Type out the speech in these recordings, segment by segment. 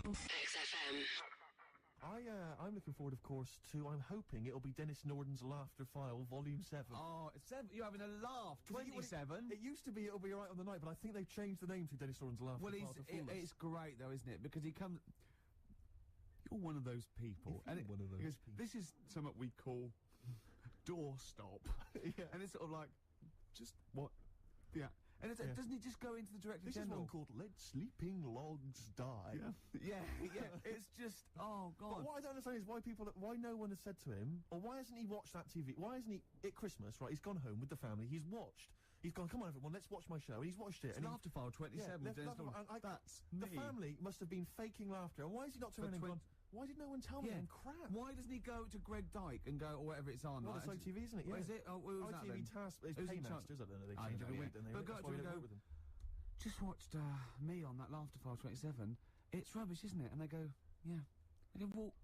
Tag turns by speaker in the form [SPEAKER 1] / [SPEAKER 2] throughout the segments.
[SPEAKER 1] XFM.
[SPEAKER 2] I'm looking forward, of course, to, I'm hoping it'll be Dennis Norden's Laughter File, Volume 7.
[SPEAKER 3] Oh, it's 7. You're having a laugh. 27.
[SPEAKER 2] It used to be It'll Be Alright on the Night, but I think they've changed the name to Dennis Norden's Laughter File to fool us.
[SPEAKER 3] It's great, though, isn't it? Because he comes... You're one of those people. This is something we call doorstop.
[SPEAKER 2] Yeah.
[SPEAKER 3] And it's sort of like, just what? Yeah. And doesn't he just go into the Director
[SPEAKER 2] This
[SPEAKER 3] General?
[SPEAKER 2] is one called Let Sleeping Logs Die.
[SPEAKER 3] Yeah. It's just, oh, God.
[SPEAKER 2] But what I don't understand is why no one has said to him, or why hasn't he watched that TV? Why hasn't he, at Christmas, right, he's gone home with the family, he's gone, come on everyone, let's watch my show, and he's watched it.
[SPEAKER 3] It's
[SPEAKER 2] and
[SPEAKER 3] Laughter File 27. That's me.
[SPEAKER 2] The family must have been faking laughter, and why has he not turned around and gone, why did no one tell me I'm crap?
[SPEAKER 3] Why doesn't he go to Greg Dyke and go, or whatever it's on?
[SPEAKER 2] Well, it's ITV, isn't it? Yeah.
[SPEAKER 3] Is it? Oh, what was that then?
[SPEAKER 2] Task, it's Paymasters, I don't know, they change every week, don't they?
[SPEAKER 3] But
[SPEAKER 2] That's why we don't work with them.
[SPEAKER 3] Just watched me on that Laughter File 27. It's rubbish, isn't it? And they go, yeah. They go, well,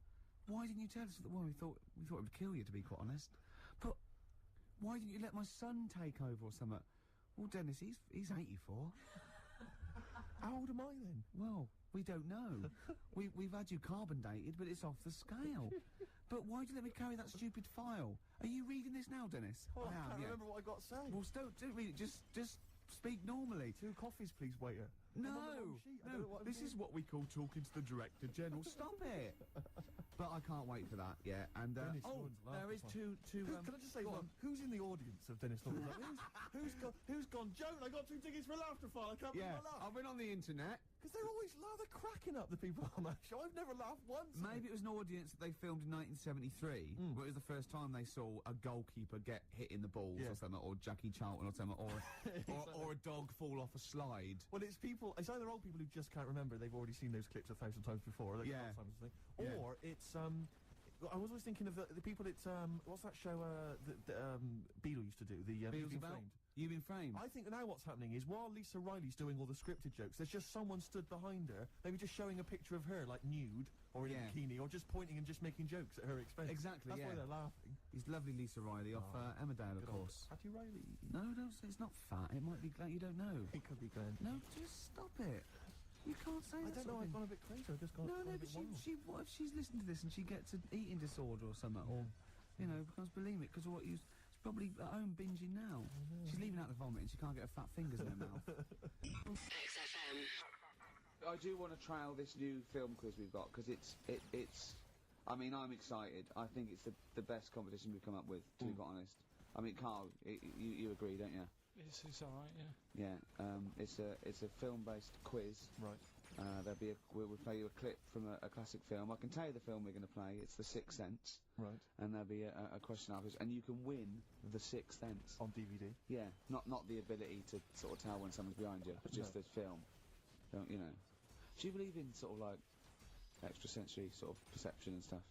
[SPEAKER 3] why didn't you tell us that? Well, we thought it would kill you, to be quite honest. But why didn't you let my son take over or something? Well, Dennis, he's 84.
[SPEAKER 2] How old am I then?
[SPEAKER 3] Well, we don't know. We've had you carbon dated, but it's off the scale. But why'd you let me carry that stupid file? Are you reading this now, Dennis?
[SPEAKER 2] Oh, I can't remember what I got to say.
[SPEAKER 3] Well, don't read it. Just speak normally.
[SPEAKER 2] 2 coffees, please, waiter.
[SPEAKER 3] No, this is what we call talking to the Director General. Stop it! But I can't wait for that. Yeah, and there is two.
[SPEAKER 2] Can I just say one? Who's in the audience of Dennis Norden? Who's gone? Joan, I got 2 tickets for Laughter File. I can't believe I laughed.
[SPEAKER 3] I've been on the internet.
[SPEAKER 2] Because they're always they're cracking up, the people on that show. I've never laughed once.
[SPEAKER 3] Maybe it was an audience that they filmed in 1973, where it was the first time they saw a goalkeeper get hit in the balls or something, or Jackie Charlton or something, or a dog fall off a slide.
[SPEAKER 2] Well, it's either old people who just can't remember, they've already seen those clips 1,000 times before, or it's, I was always thinking of the people at, what's that show, that Beadle used to do, You've Been Framed.
[SPEAKER 3] You've Been Framed.
[SPEAKER 2] I think now what's happening is, while Lisa Riley's doing all the scripted jokes, there's just someone stood behind her, maybe just showing a picture of her, like nude, or in a bikini, or just pointing and just making jokes at her expense.
[SPEAKER 3] Exactly,
[SPEAKER 2] That's why they're laughing.
[SPEAKER 3] He's lovely Lisa Riley off Emmerdale, of course.
[SPEAKER 2] Fatty Riley.
[SPEAKER 3] No, don't say it's not fat. It might be Glenn. You don't know.
[SPEAKER 2] It could be Glenn.
[SPEAKER 3] No, just stop it. You can't say that.
[SPEAKER 2] I don't know, I've gone a bit crazy, I've just gone
[SPEAKER 3] No, but what if she's listening to this and she gets an eating disorder or something, or, becomes bulimic because of what she's probably at home binging now. She's leaving out the vomit and she can't get her fat fingers in her mouth.
[SPEAKER 1] XFM.
[SPEAKER 3] I do want to trial this new film quiz we've got, because it's, I mean, I'm excited. I think it's the best competition we've come up with, to be quite honest. I mean, Carl, you agree, don't you?
[SPEAKER 4] It's alright, yeah.
[SPEAKER 3] Yeah, it's a film-based quiz.
[SPEAKER 2] Right.
[SPEAKER 3] We'll play you a clip from a classic film. I can tell you the film we're going to play. It's The Sixth Sense.
[SPEAKER 2] Right.
[SPEAKER 3] And there'll be a question afterwards, and you can win The Sixth Sense.
[SPEAKER 2] On DVD?
[SPEAKER 3] Yeah, not the ability to sort of tell when someone's behind you, but just the film. Don't you know? Do you believe in sort of like extrasensory sort of perception and stuff,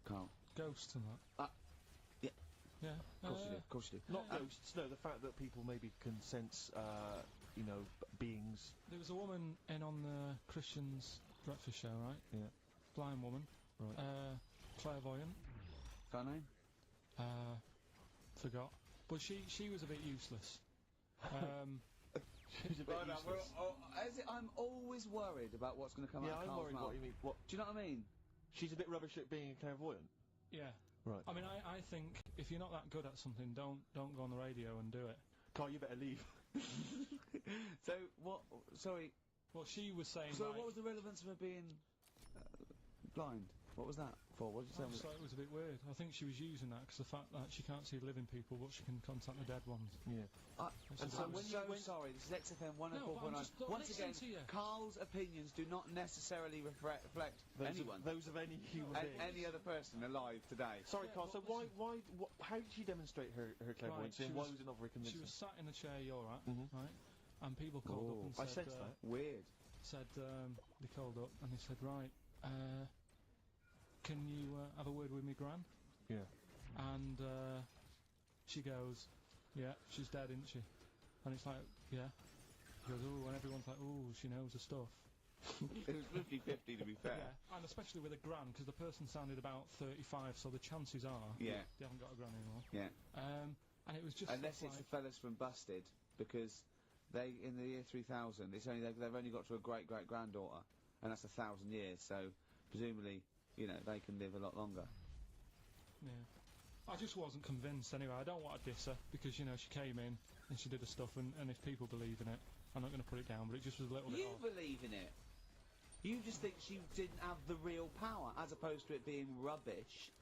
[SPEAKER 3] Carl?
[SPEAKER 4] Ghosts and that?
[SPEAKER 3] Yeah.
[SPEAKER 4] Yeah.
[SPEAKER 3] Of course you do.
[SPEAKER 2] Not ghosts, no, the fact that people maybe can sense, beings.
[SPEAKER 4] There was a woman in on the Christian's breakfast show, right?
[SPEAKER 2] Yeah.
[SPEAKER 4] Blind woman.
[SPEAKER 2] Right.
[SPEAKER 4] Clairvoyant.
[SPEAKER 3] Got a name?
[SPEAKER 4] Forgot. But she was a bit useless.
[SPEAKER 2] She's a bit useless.
[SPEAKER 3] I'm always worried about what's going to come out of Carl's
[SPEAKER 2] I'm worried
[SPEAKER 3] mouth.
[SPEAKER 2] what you mean. What?
[SPEAKER 3] Do you know what I mean?
[SPEAKER 2] She's a bit rubbish at being a clairvoyant.
[SPEAKER 4] Yeah.
[SPEAKER 2] Right.
[SPEAKER 4] I mean, I think if you're not that good at something, don't go on the radio and do it.
[SPEAKER 2] Carl, you better leave.
[SPEAKER 3] So, what, sorry.
[SPEAKER 4] Well, she was saying,
[SPEAKER 3] So what was the relevance of her being blind? What was that for? What did you say?
[SPEAKER 4] I just thought it was a bit weird. I think she was using that because the fact that she can't see living people, but she can contact the dead ones.
[SPEAKER 2] Yeah.
[SPEAKER 3] And so sorry, this is XFM 104.9. Once again, Carl's opinions do not necessarily reflect anyone.
[SPEAKER 2] Those of any human being.
[SPEAKER 3] Any other person alive today.
[SPEAKER 2] Sorry, Carl, so how did she demonstrate her clairvoyance, and why was it not very convincing?
[SPEAKER 4] She was sat in the chair you're at, right? And people called up and said...
[SPEAKER 2] I sensed that.
[SPEAKER 3] Weird.
[SPEAKER 4] They called up and they said, right, can you have a word with me, Gran?
[SPEAKER 2] Yeah.
[SPEAKER 4] And she goes, yeah, she's dead, isn't she? And it's like, yeah. She goes, ooh, and everyone's like, ooh, she knows her stuff.
[SPEAKER 3] It was 50-50 to be fair.
[SPEAKER 4] Yeah, and especially with a Gran, because the person sounded about 35, so the chances are they haven't got a Gran anymore.
[SPEAKER 3] Yeah.
[SPEAKER 4] And it was just
[SPEAKER 3] unless it's the fellas from Busted, because they, in the year 3000, they've only got to a great-great-granddaughter. and that's 1,000 years. So presumably, you know, they can live a lot longer.
[SPEAKER 4] Yeah. I just wasn't convinced anyway. I don't want to diss her because, you know, she came in and she did her stuff, and if people believe in it, I'm not going to put it down, but it just was a little bit
[SPEAKER 3] You
[SPEAKER 4] odd.
[SPEAKER 3] believe in it. You just think she didn't have the real power, as opposed to it being rubbish.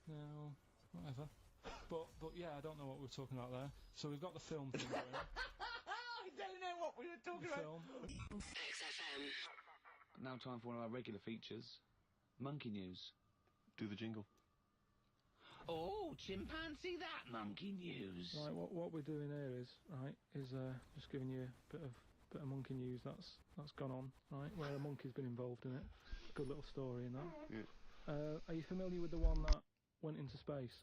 [SPEAKER 4] No, whatever. But yeah, I don't know what we were talking about there. So we've got the film thing going.
[SPEAKER 3] I don't know what we were talking
[SPEAKER 4] The
[SPEAKER 3] about.
[SPEAKER 4] film.
[SPEAKER 1] XFM.
[SPEAKER 3] Now time for one of our regular features. Monkey News.
[SPEAKER 2] Do the jingle.
[SPEAKER 3] Oh, chimpanzee that monkey news.
[SPEAKER 4] Right, what we're doing here is just giving you a bit of monkey news that's gone on, right? Where a monkey's been involved in it. Good little story in that.
[SPEAKER 2] Yeah.
[SPEAKER 4] Are you familiar with the one that went into space?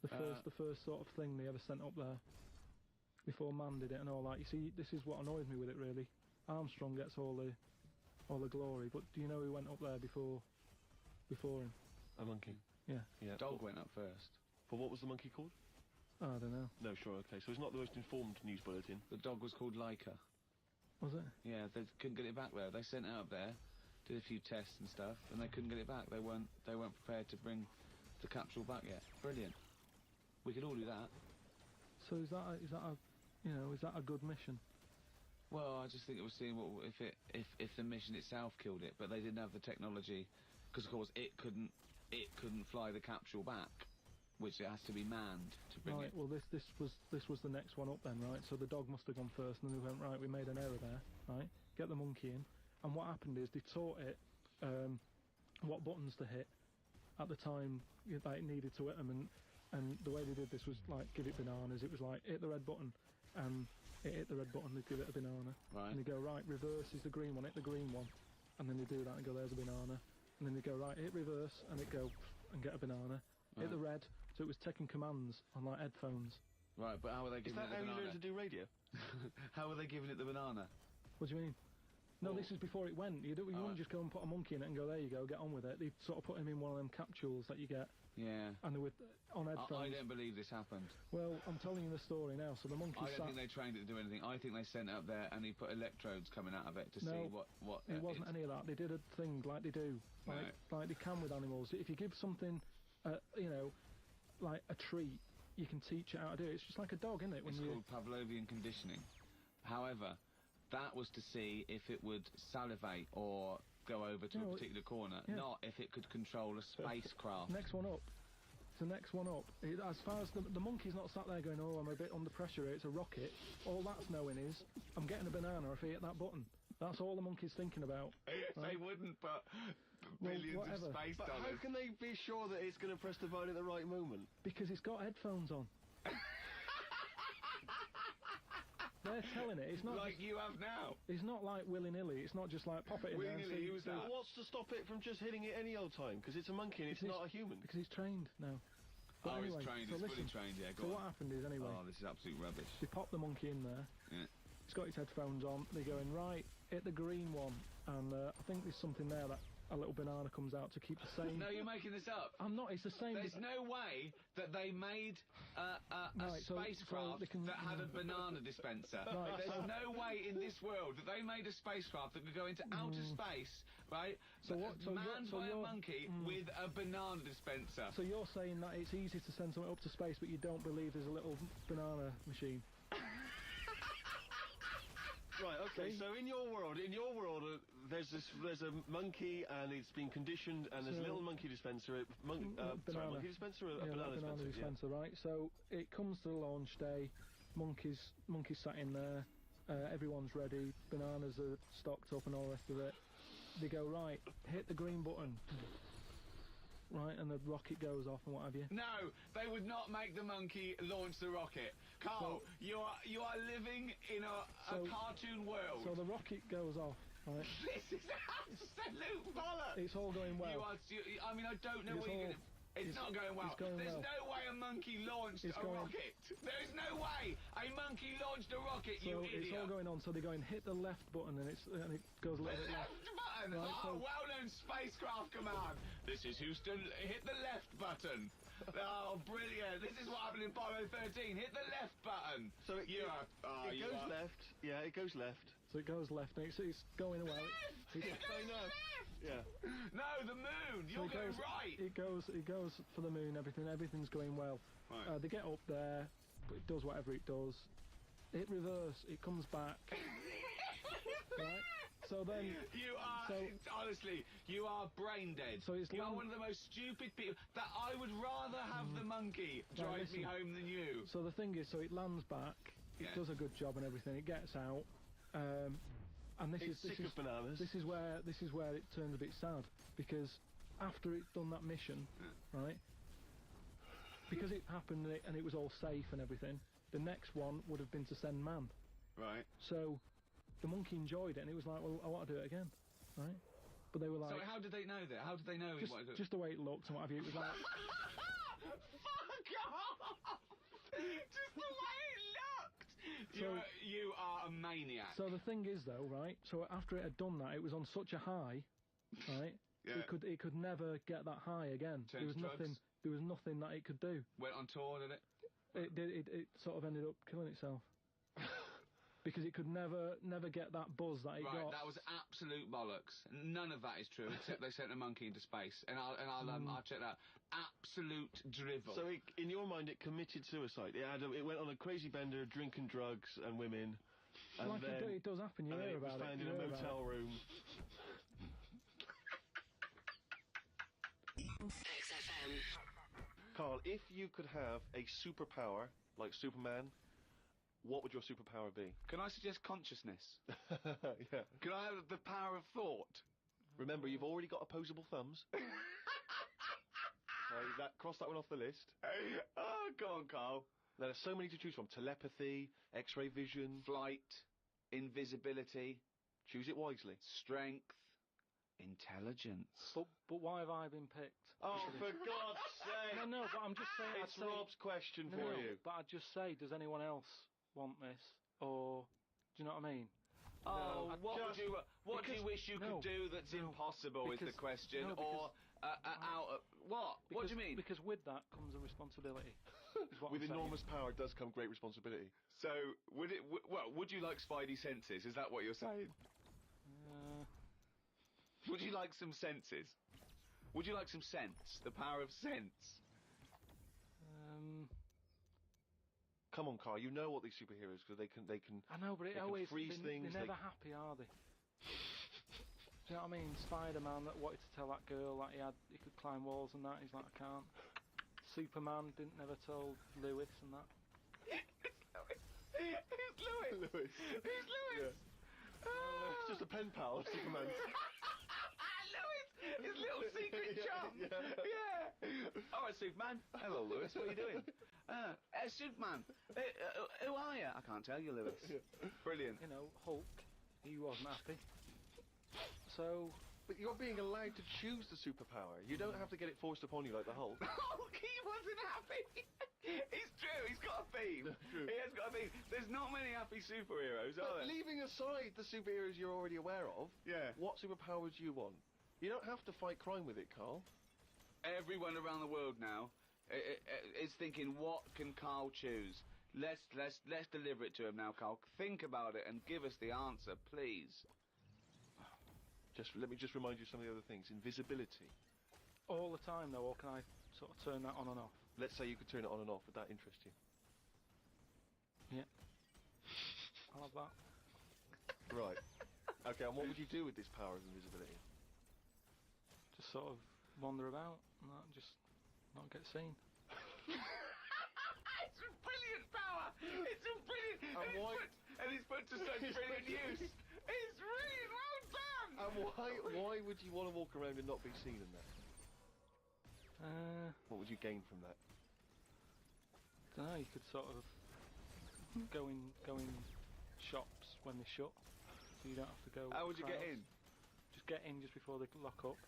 [SPEAKER 4] The first sort of thing they ever sent up there before man did it and all that. You see, this is what annoys me with it really. Armstrong gets all the glory, but do you know who went up there before him?
[SPEAKER 2] A monkey.
[SPEAKER 4] Yeah.
[SPEAKER 2] Yeah.
[SPEAKER 3] Dog went up first.
[SPEAKER 2] But what was the monkey called?
[SPEAKER 4] I don't know.
[SPEAKER 2] No, sure, okay. So it's not the most informed news bulletin.
[SPEAKER 3] The dog was called Laika.
[SPEAKER 4] Was it?
[SPEAKER 3] Yeah, they couldn't get it back there. They sent it up there, did a few tests and stuff, and they couldn't get it back. They weren't prepared to bring the capsule back yet. Brilliant. We could all do that.
[SPEAKER 4] So is that a good mission?
[SPEAKER 3] Well, I just think it was seeing if the mission itself killed it, but they didn't have the technology, because of course it couldn't fly the capsule back, which it has to be manned to bring
[SPEAKER 4] Right.
[SPEAKER 3] it.
[SPEAKER 4] Well, this was the next one up then, right? So the dog must have gone first, and then they went, right, we made an error there, right? Get the monkey in, and what happened is they taught it what buttons to hit at the time that it needed to hit them, and the way they did this was like give it bananas. It was like hit the red button, and it hit the red button. They give it a banana,
[SPEAKER 3] Right.
[SPEAKER 4] and they go right. Reverse is the green one. Hit the green one, and then they do that and go there's a banana, and then they go right. Hit reverse, and it go and get a banana. Hit the red, so it was taking commands on like headphones.
[SPEAKER 3] Right, but how were they
[SPEAKER 2] Is
[SPEAKER 3] giving
[SPEAKER 2] that
[SPEAKER 3] it the
[SPEAKER 2] how you
[SPEAKER 3] banana?
[SPEAKER 2] learn to do radio?
[SPEAKER 3] How were they giving it the banana?
[SPEAKER 4] What do you mean? No,
[SPEAKER 3] Well-
[SPEAKER 4] this is before it went. You
[SPEAKER 3] Oh,
[SPEAKER 4] wouldn't just go and put a monkey in it and go, there you go, get on with it. They sort of put him in one of them capsules that you get,
[SPEAKER 3] Yeah.
[SPEAKER 4] and they were on headphones.
[SPEAKER 3] I don't believe this happened.
[SPEAKER 4] Well, I'm telling you the story now. So the monkey
[SPEAKER 3] I don't
[SPEAKER 4] sat.
[SPEAKER 3] think they trained it to do anything. I think they sent it up there and he put electrodes coming out of it to
[SPEAKER 4] No,
[SPEAKER 3] see what.
[SPEAKER 4] It wasn't any of that. They did a thing like they do, like they can with animals. If you give something, like a treat, you can teach it how to do it. It's just like a dog, isn't it?
[SPEAKER 3] It's called Pavlovian conditioning. However, that was to see if it would salivate or go over to
[SPEAKER 4] No,
[SPEAKER 3] a particular corner,
[SPEAKER 4] yeah.
[SPEAKER 3] not if it could control a spacecraft.
[SPEAKER 4] Next one up. It's the next one up. As far as the monkey's not sat there going, oh, I'm a bit under pressure here, it's a rocket. All that's knowing is, I'm getting a banana if I hit that button. That's all the monkey's thinking about.
[SPEAKER 3] They wouldn't put billions of
[SPEAKER 4] whatever.
[SPEAKER 3] space
[SPEAKER 2] But how
[SPEAKER 3] dollars.
[SPEAKER 2] can they be sure that it's going to press the button at the right moment?
[SPEAKER 4] Because it's got headphones on. They're telling it. It's not.
[SPEAKER 3] Like you have now.
[SPEAKER 4] It's not like willy-nilly. It's not just like pop it in there. and
[SPEAKER 3] Willy-nilly,
[SPEAKER 4] see-
[SPEAKER 3] who's
[SPEAKER 4] see-
[SPEAKER 3] that?
[SPEAKER 2] What's to stop it from just hitting it any old time? Because it's a monkey and it's
[SPEAKER 4] Because
[SPEAKER 2] not a human.
[SPEAKER 4] Because he's trained now. But
[SPEAKER 3] Oh,
[SPEAKER 4] anyway,
[SPEAKER 3] it's trained.
[SPEAKER 4] so
[SPEAKER 3] It's fully
[SPEAKER 4] listen,
[SPEAKER 3] trained. Yeah,
[SPEAKER 4] So
[SPEAKER 3] go
[SPEAKER 4] what
[SPEAKER 3] on.
[SPEAKER 4] happened is anyway,
[SPEAKER 3] Oh, this is absolute rubbish.
[SPEAKER 4] they pop the monkey in there.
[SPEAKER 3] Yeah.
[SPEAKER 4] He's got his headphones on. They're going right. Hit the green one, and I think there's something there that a little banana comes out to keep the same.
[SPEAKER 3] No, you're making this up.
[SPEAKER 4] I'm not. It's the same.
[SPEAKER 3] There's no way that they made a
[SPEAKER 4] Right, so
[SPEAKER 3] spacecraft
[SPEAKER 4] they can-
[SPEAKER 3] that had a banana dispenser.
[SPEAKER 4] Right,
[SPEAKER 3] There's
[SPEAKER 4] so-
[SPEAKER 3] no way in this world that they made a spacecraft that could go into outer space, right?
[SPEAKER 4] So what- so
[SPEAKER 3] manned
[SPEAKER 4] what- so
[SPEAKER 3] by a
[SPEAKER 4] you're-
[SPEAKER 3] monkey with a banana dispenser.
[SPEAKER 4] So you're saying that it's easy to send something up to space, but you don't believe there's a little banana machine?
[SPEAKER 2] Right, okay,
[SPEAKER 4] See?
[SPEAKER 2] so in your world, there's a monkey and it's been conditioned and there's a
[SPEAKER 4] So-
[SPEAKER 2] little monkey dispenser,
[SPEAKER 4] banana.
[SPEAKER 2] monkey dispenser or a
[SPEAKER 4] Yeah,
[SPEAKER 2] banana
[SPEAKER 4] that banana
[SPEAKER 2] dispenser?
[SPEAKER 4] dispenser, right? So it comes to the launch day. Monkeys sat in there. Everyone's ready. Bananas are stocked up and all the rest of it. They go right. Hit the green button. Right, and the rocket goes off and what have you.
[SPEAKER 3] No, they would not make the monkey launch the rocket. Carl, you are living in a
[SPEAKER 4] So-
[SPEAKER 3] cartoon world.
[SPEAKER 4] So the rocket goes off. Right.
[SPEAKER 3] This is absolute bollocks.
[SPEAKER 4] It's all going well.
[SPEAKER 3] I mean, I don't know
[SPEAKER 4] It's
[SPEAKER 3] what you're
[SPEAKER 4] all-
[SPEAKER 3] going to... It's not going well.
[SPEAKER 4] it's going
[SPEAKER 3] There's
[SPEAKER 4] well.
[SPEAKER 3] no way a monkey launched
[SPEAKER 4] It's
[SPEAKER 3] a
[SPEAKER 4] going-
[SPEAKER 3] rocket. There is no way a monkey launched a rocket,
[SPEAKER 4] So
[SPEAKER 3] you
[SPEAKER 4] it's
[SPEAKER 3] idiot.
[SPEAKER 4] all going on. So they go and hit the left button and it goes a
[SPEAKER 3] The
[SPEAKER 4] little bit left.
[SPEAKER 3] left button.
[SPEAKER 4] Right,
[SPEAKER 3] Oh,
[SPEAKER 4] so-
[SPEAKER 3] well-known spacecraft command. This is Houston. Hit the left button.
[SPEAKER 5] Oh, brilliant! This is what happened in Pyro 13. Hit the left button.
[SPEAKER 6] So it goes left. Yeah, it goes left.
[SPEAKER 4] So it goes left, and it's going away.
[SPEAKER 5] It goes
[SPEAKER 6] I know.
[SPEAKER 5] left!
[SPEAKER 6] Yeah.
[SPEAKER 5] No, the moon!
[SPEAKER 4] So
[SPEAKER 5] You're going right!
[SPEAKER 4] It goes for the moon. Everything's going well.
[SPEAKER 5] Right.
[SPEAKER 4] They get up there, but it does whatever it does. It reverse. It comes back. Right. So then.
[SPEAKER 5] You are, honestly, you are brain dead.
[SPEAKER 4] So it's
[SPEAKER 5] you are
[SPEAKER 4] long-
[SPEAKER 5] one of the most stupid people. That I would rather have the monkey drive me
[SPEAKER 4] listen.
[SPEAKER 5] home than you.
[SPEAKER 4] So the thing is, so it lands back.
[SPEAKER 5] Yeah.
[SPEAKER 4] It does a good job and everything. It gets out. And this
[SPEAKER 6] It's
[SPEAKER 4] is
[SPEAKER 6] sick of bananas.
[SPEAKER 4] This is where it turns a bit sad, because after it's done that mission, right? Because it happened and it was all safe and everything. The next one would have been to send man.
[SPEAKER 5] Right.
[SPEAKER 4] So the monkey enjoyed it, and it was like, well, I want to do it again, right? But they were like,
[SPEAKER 5] So how did they know that? How did they know he wanted to...
[SPEAKER 4] just the way it looked and what have you. It was like,
[SPEAKER 5] Fuck off! Just the way it looked!
[SPEAKER 4] So-
[SPEAKER 5] You are a maniac.
[SPEAKER 4] so the thing is though, right? So after it had done that, it was on such a high, right?
[SPEAKER 5] Yeah.
[SPEAKER 4] It could never get that high again.
[SPEAKER 5] Turn to drugs?
[SPEAKER 4] There was nothing that it could do.
[SPEAKER 5] Went on tour, did it?
[SPEAKER 4] It sort of ended up killing itself. Because it could never get that buzz that it
[SPEAKER 5] Right,
[SPEAKER 4] got.
[SPEAKER 5] that was absolute bollocks. None of that is true, except they sent a monkey into space. And I'll check that. Absolute drivel.
[SPEAKER 6] So in your mind, it committed suicide. It went on a crazy bender, drinking drugs and women. And
[SPEAKER 4] like
[SPEAKER 6] then,
[SPEAKER 4] it does happen. You
[SPEAKER 6] and then
[SPEAKER 4] hear
[SPEAKER 6] it was
[SPEAKER 4] about
[SPEAKER 6] found
[SPEAKER 4] it.
[SPEAKER 6] in
[SPEAKER 4] You
[SPEAKER 6] a
[SPEAKER 4] hear about
[SPEAKER 6] motel
[SPEAKER 4] it.
[SPEAKER 6] room.
[SPEAKER 1] XFM.
[SPEAKER 6] Carl, if you could have a superpower like Superman, what would your superpower be?
[SPEAKER 5] Can I suggest consciousness?
[SPEAKER 6] Yeah.
[SPEAKER 5] Can I have the power of thought?
[SPEAKER 6] Remember, you've already got opposable thumbs. Cross that one off the list.
[SPEAKER 5] Oh, go on, Carl.
[SPEAKER 6] Now, there's so many to choose from. Telepathy, X-ray vision.
[SPEAKER 5] Flight, invisibility,
[SPEAKER 6] Choose it wisely.
[SPEAKER 5] strength, intelligence.
[SPEAKER 4] But why have I been picked?
[SPEAKER 6] Oh, for God's sake!
[SPEAKER 4] No, but I'm just saying.
[SPEAKER 6] It's Rob's question
[SPEAKER 4] No,
[SPEAKER 6] for
[SPEAKER 4] no,
[SPEAKER 6] you.
[SPEAKER 4] But I'd just say, does anyone else want this? Or, do you know what I mean?
[SPEAKER 5] Oh,
[SPEAKER 4] No,
[SPEAKER 5] what do
[SPEAKER 4] because-
[SPEAKER 5] you wish you
[SPEAKER 4] no,
[SPEAKER 5] could do that's
[SPEAKER 4] no,
[SPEAKER 5] impossible is the
[SPEAKER 4] because-
[SPEAKER 5] question,
[SPEAKER 4] no,
[SPEAKER 5] or out of... What? What do you mean?
[SPEAKER 4] Because with that comes a responsibility. is what
[SPEAKER 6] With
[SPEAKER 4] I'm saying.
[SPEAKER 6] enormous power does come great responsibility.
[SPEAKER 5] So, would you like Spidey senses? Is that what you're saying? Would you like some senses? Would you like some sense? The power of sense?
[SPEAKER 6] Come on, Carl. You know what these superheroes because they can.
[SPEAKER 4] I know, but
[SPEAKER 6] They
[SPEAKER 4] it
[SPEAKER 6] can
[SPEAKER 4] always
[SPEAKER 6] freeze things,
[SPEAKER 4] They're
[SPEAKER 6] they-
[SPEAKER 4] never happy, are they? Do you know what I mean? Spider-Man that wanted to tell that girl that he could climb walls and that. He's like, I can't. Superman didn't never tell Lewis and that.
[SPEAKER 5] Who's Lewis?
[SPEAKER 6] Lewis.
[SPEAKER 5] Who's Lewis?
[SPEAKER 6] It's just a pen pal of Superman.
[SPEAKER 5] Lewis! His little secret chum! Yeah! Alright, Superman. Hello, Lewis. What are you doing? Superman. Who are you? I can't tell you, Lewis. Brilliant.
[SPEAKER 4] You know, Hulk. He wasn't happy. So
[SPEAKER 6] But you're being allowed to choose the superpower. You don't have to get it forced upon you like the Hulk.
[SPEAKER 5] Hulk, he wasn't happy. It's true. He's got a theme.
[SPEAKER 6] True.
[SPEAKER 5] He has got a theme. There's not many happy superheroes, are
[SPEAKER 6] But
[SPEAKER 5] there?
[SPEAKER 6] leaving aside the superheroes you're already aware of,
[SPEAKER 5] Yeah.
[SPEAKER 6] what superpower do you want? You don't have to fight crime with it, Carl.
[SPEAKER 5] Everyone around the world now is thinking, what can Carl choose? Let's deliver it to him now, Carl. Think about it and give us the answer, please.
[SPEAKER 6] Let me just remind you of some of the other things. Invisibility.
[SPEAKER 4] all the time though, or can I sort of turn that on and off?
[SPEAKER 6] Let's say you could turn it on and off. Would that interest you?
[SPEAKER 4] Yeah. I'll have that.
[SPEAKER 6] Right. Okay, and what would you do with this power of invisibility?
[SPEAKER 4] Just sort of wander about and that, and just not get seen.
[SPEAKER 5] It's a brilliant power! It's a brilliant...
[SPEAKER 6] And
[SPEAKER 5] it's put to such brilliant use! It's brilliant! Well done!
[SPEAKER 6] And why would you want to walk around and not be seen in that? What would you gain from that?
[SPEAKER 4] Don't know. You could sort of go in shops when they shut, so you don't have to go.
[SPEAKER 5] How would you get
[SPEAKER 4] crowds.
[SPEAKER 5] in?
[SPEAKER 4] Just get in just before they lock up.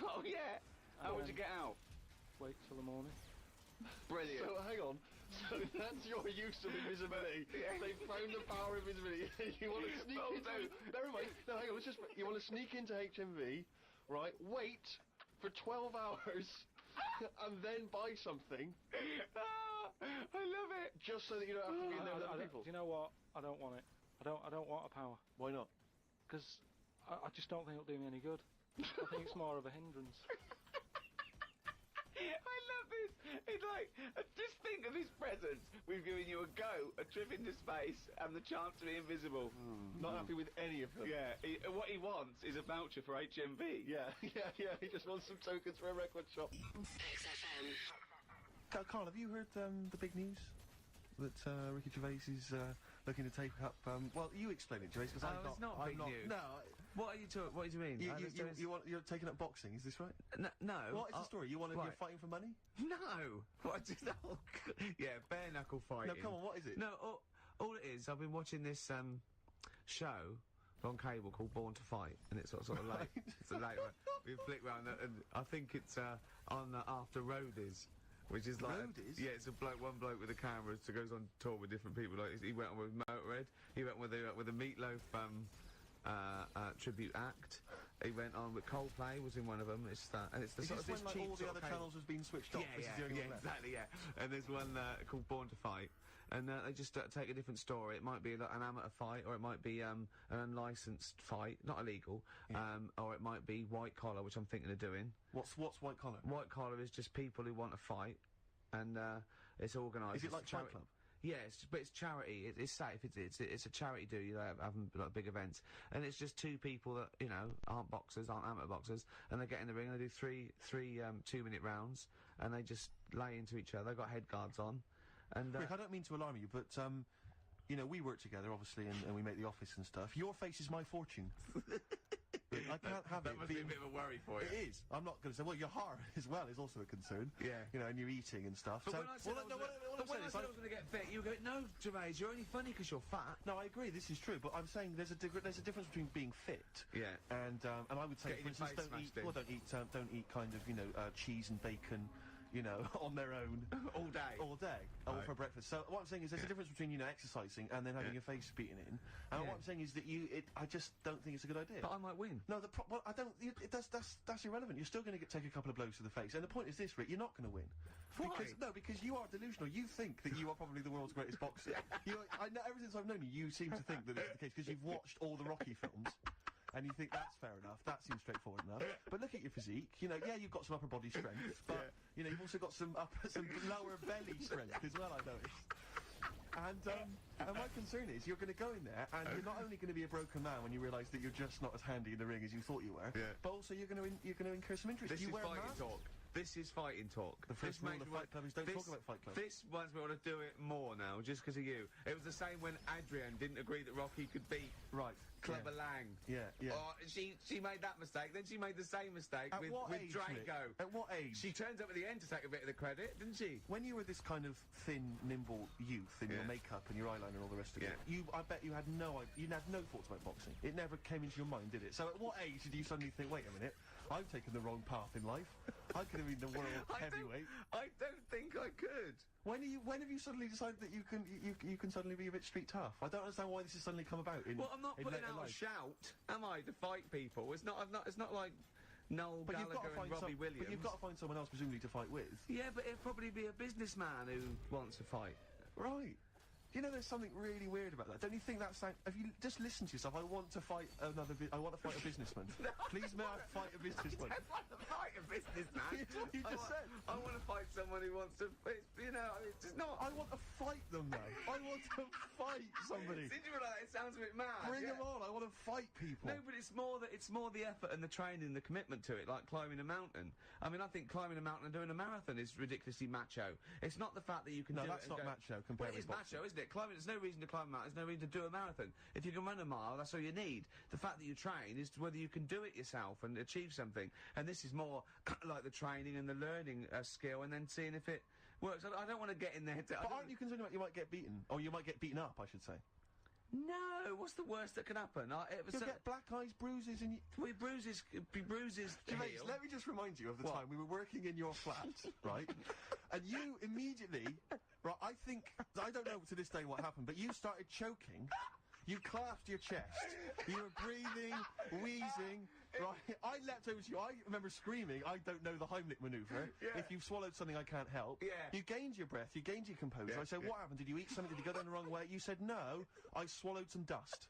[SPEAKER 5] Oh, yeah! How would you get out?
[SPEAKER 4] Wait till the morning.
[SPEAKER 5] Brilliant.
[SPEAKER 6] So hang on. So that's your use of invisibility. They found the power of invisibility. You want to sneak into... Never mind. No, hang on. You want to sneak into HMV, right? Wait for 12 hours and then buy something
[SPEAKER 5] I love it.
[SPEAKER 6] just so that you don't have to be in there with other people.
[SPEAKER 4] Do you know what? I don't want it. I don't want a power.
[SPEAKER 6] Why not?
[SPEAKER 4] Because I just don't think it'll do me any good. I think it's more of a hindrance.
[SPEAKER 5] I love this. It's like, just think of his presents. We've given you a go, a trip into space, and the chance to be invisible.
[SPEAKER 6] Not happy with any of them.
[SPEAKER 5] Yeah, what he wants is a voucher for HMV.
[SPEAKER 6] Yeah. He just wants some tokens for a record shop.
[SPEAKER 1] XFM.
[SPEAKER 2] Carl, have you heard the big news that Ricky Gervais is looking to take up? Well, you explain it, Gervais, because
[SPEAKER 3] Oh, it's not big news.
[SPEAKER 2] No,
[SPEAKER 3] What do you mean?
[SPEAKER 2] you're taking up boxing. Is this right?
[SPEAKER 3] No.
[SPEAKER 2] What is the story? You're fighting for money?
[SPEAKER 3] No. What? Yeah, bare knuckle fighting.
[SPEAKER 2] No, come on. What is it?
[SPEAKER 3] No, all it is, I've been watching this show on cable called Born to Fight, and it's sort of late. It's a late one. We flick round, and I think it's on After Roadies, which is like
[SPEAKER 2] Roadies?
[SPEAKER 3] yeah, it's one bloke with a camera who goes on tour with different people. Like he went on with Motorhead. He went with the Meatloaf tribute act. He went on with Coldplay, was in one of them. It's and it's the
[SPEAKER 2] Is
[SPEAKER 3] sort
[SPEAKER 2] this
[SPEAKER 3] of
[SPEAKER 2] when
[SPEAKER 3] cheap
[SPEAKER 2] all the
[SPEAKER 3] sort
[SPEAKER 2] other
[SPEAKER 3] of cable.
[SPEAKER 2] channels has been switched off?
[SPEAKER 3] Yeah,
[SPEAKER 2] This is the only one left?
[SPEAKER 3] exactly, yeah. And there's one called Born to Fight, and they just take a different story. It might be like an amateur fight, or it might be an unlicensed fight, not illegal, or it might be white collar, which I'm thinking of doing.
[SPEAKER 2] What's white collar?
[SPEAKER 3] White collar is just people who want to fight, and it's organised.
[SPEAKER 2] Is it
[SPEAKER 3] It's
[SPEAKER 2] like
[SPEAKER 3] a
[SPEAKER 2] Fight Club?
[SPEAKER 3] Yes, but it's charity. It's safe. It's a charity do. You know, having like big events, and it's just two people that aren't boxers, aren't amateur boxers, and they get in the ring and they do three 2-minute rounds, and they just lay into each other. They've got head guards on, and
[SPEAKER 2] Rick, I don't mean to alarm you, but we work together, obviously, and we make the office and stuff. Your face is my fortune. I can't have
[SPEAKER 3] that
[SPEAKER 2] it
[SPEAKER 3] must be a bit of a worry for you.
[SPEAKER 2] It is. I'm not going to say. Well, your heart as well is also a concern.
[SPEAKER 3] Yeah.
[SPEAKER 2] And you're eating and stuff.
[SPEAKER 3] But
[SPEAKER 2] so,
[SPEAKER 3] when I said I was going to get fit, you go, no, Gervais, you're only funny because you're fat.
[SPEAKER 2] No, I agree. This is true, but I'm saying there's a difference between being fit.
[SPEAKER 3] Yeah.
[SPEAKER 2] And I would say,
[SPEAKER 3] Getting
[SPEAKER 2] for instance,
[SPEAKER 3] your face
[SPEAKER 2] don't eat kind of cheese and bacon. On their own
[SPEAKER 3] all day,
[SPEAKER 2] or for breakfast. So what I'm saying is there's a difference between exercising and then having your face beaten in. And what I'm saying is that I just don't think it's a good idea.
[SPEAKER 3] But I might win.
[SPEAKER 2] No, I don't. That's irrelevant. You're still going to take a couple of blows to the face. And the point is this, Rick: you're not going to win.
[SPEAKER 3] Why?
[SPEAKER 2] Because you are delusional. You think that you are probably the world's greatest boxer. I know. Ever since I've known you, you seem to think that it's the case because you've watched all the Rocky films. And you think that's fair enough, that seems straightforward enough. But look at your physique, you've got some upper body strength, but, you've also got some lower belly strength as well, I noticed. And my concern is you're going to go in there and you're not only going to be a broken man when you realise that you're just not as handy in the ring as you thought you were, but also you're going to incur some interest.
[SPEAKER 3] This is fighting talk. This is fighting talk.
[SPEAKER 2] The first rule of Fight Club is don't talk about Fight Club.
[SPEAKER 3] This one's me want to do it more now, just because of you. It was the same when Adrienne didn't agree that Rocky could beat Clubber Lang.
[SPEAKER 2] Yeah.
[SPEAKER 3] Oh, she made that mistake, then she made the same mistake with
[SPEAKER 2] age,
[SPEAKER 3] Drago.
[SPEAKER 2] At what age?
[SPEAKER 3] She turns up at the end to take a bit of the credit, didn't she?
[SPEAKER 2] When you were this kind of thin, nimble youth in your makeup and your eyeliner and all the rest of it, I bet you had no thoughts about boxing. It never came into your mind, did it? So at what age did you suddenly think, wait a minute, I've taken the wrong path in life. I could have been the world heavyweight.
[SPEAKER 3] I don't think I could.
[SPEAKER 2] When have you suddenly decided that you can suddenly be a bit street tough? I don't understand why this has suddenly come about.
[SPEAKER 3] Well, I'm not putting out a shout, am I, to fight people? It's not like Noel Gallagher and Robbie Williams.
[SPEAKER 2] But you've got to find someone else presumably to fight with.
[SPEAKER 3] Yeah, but it'd probably be a businessman who wants to fight.
[SPEAKER 2] Right. There's something really weird about that. Don't you think that's like... Have you just listened to yourself? I want to fight I want to fight a businessman.
[SPEAKER 3] No.
[SPEAKER 2] Please may I fight a businessman?
[SPEAKER 3] I don't want to fight a businessman.
[SPEAKER 2] You just said.
[SPEAKER 3] I want to fight someone who wants to... It's just not...
[SPEAKER 2] I want to fight them, though. I want to fight somebody.
[SPEAKER 3] Since you were like that, it sounds a bit mad.
[SPEAKER 2] Bring them on. I want to fight people.
[SPEAKER 3] No, but it's more the effort and the training and the commitment to it, like climbing a mountain. I mean, I think climbing a mountain and doing a marathon is ridiculously macho. It's not the fact that you can do it.
[SPEAKER 2] No, that's not macho compared
[SPEAKER 3] with boxing. It is macho, isn't it? Climbing, there's no reason to climb a mountain, there's no reason to do a marathon. If you can run a mile, that's all you need. The fact that you train is whether you can do it yourself and achieve something. And this is more like the training and the learning skill and then seeing if it works. I don't want to get in there.
[SPEAKER 2] But aren't you concerned about you might get beaten? Or you might get beaten up, I should say.
[SPEAKER 3] No, what's the worst that can happen?
[SPEAKER 2] You'll get black eyes, bruises, and
[SPEAKER 3] bruises.
[SPEAKER 2] Gervais, let me just remind you of the time we were working in your flat, right? And you immediately, right? I don't know to this day what happened, but you started choking. You clasped your chest. You were breathing, wheezing. right? I leapt over to you. I remember screaming, I don't know the Heimlich manoeuvre.
[SPEAKER 7] Yeah.
[SPEAKER 2] If you've swallowed something I can't help.
[SPEAKER 7] Yeah.
[SPEAKER 2] You gained your breath, you gained your composure.
[SPEAKER 7] Yeah,
[SPEAKER 2] I said,
[SPEAKER 7] yeah.
[SPEAKER 2] what happened? Did you eat something? Did you go down the wrong way? You said, no, I swallowed some dust.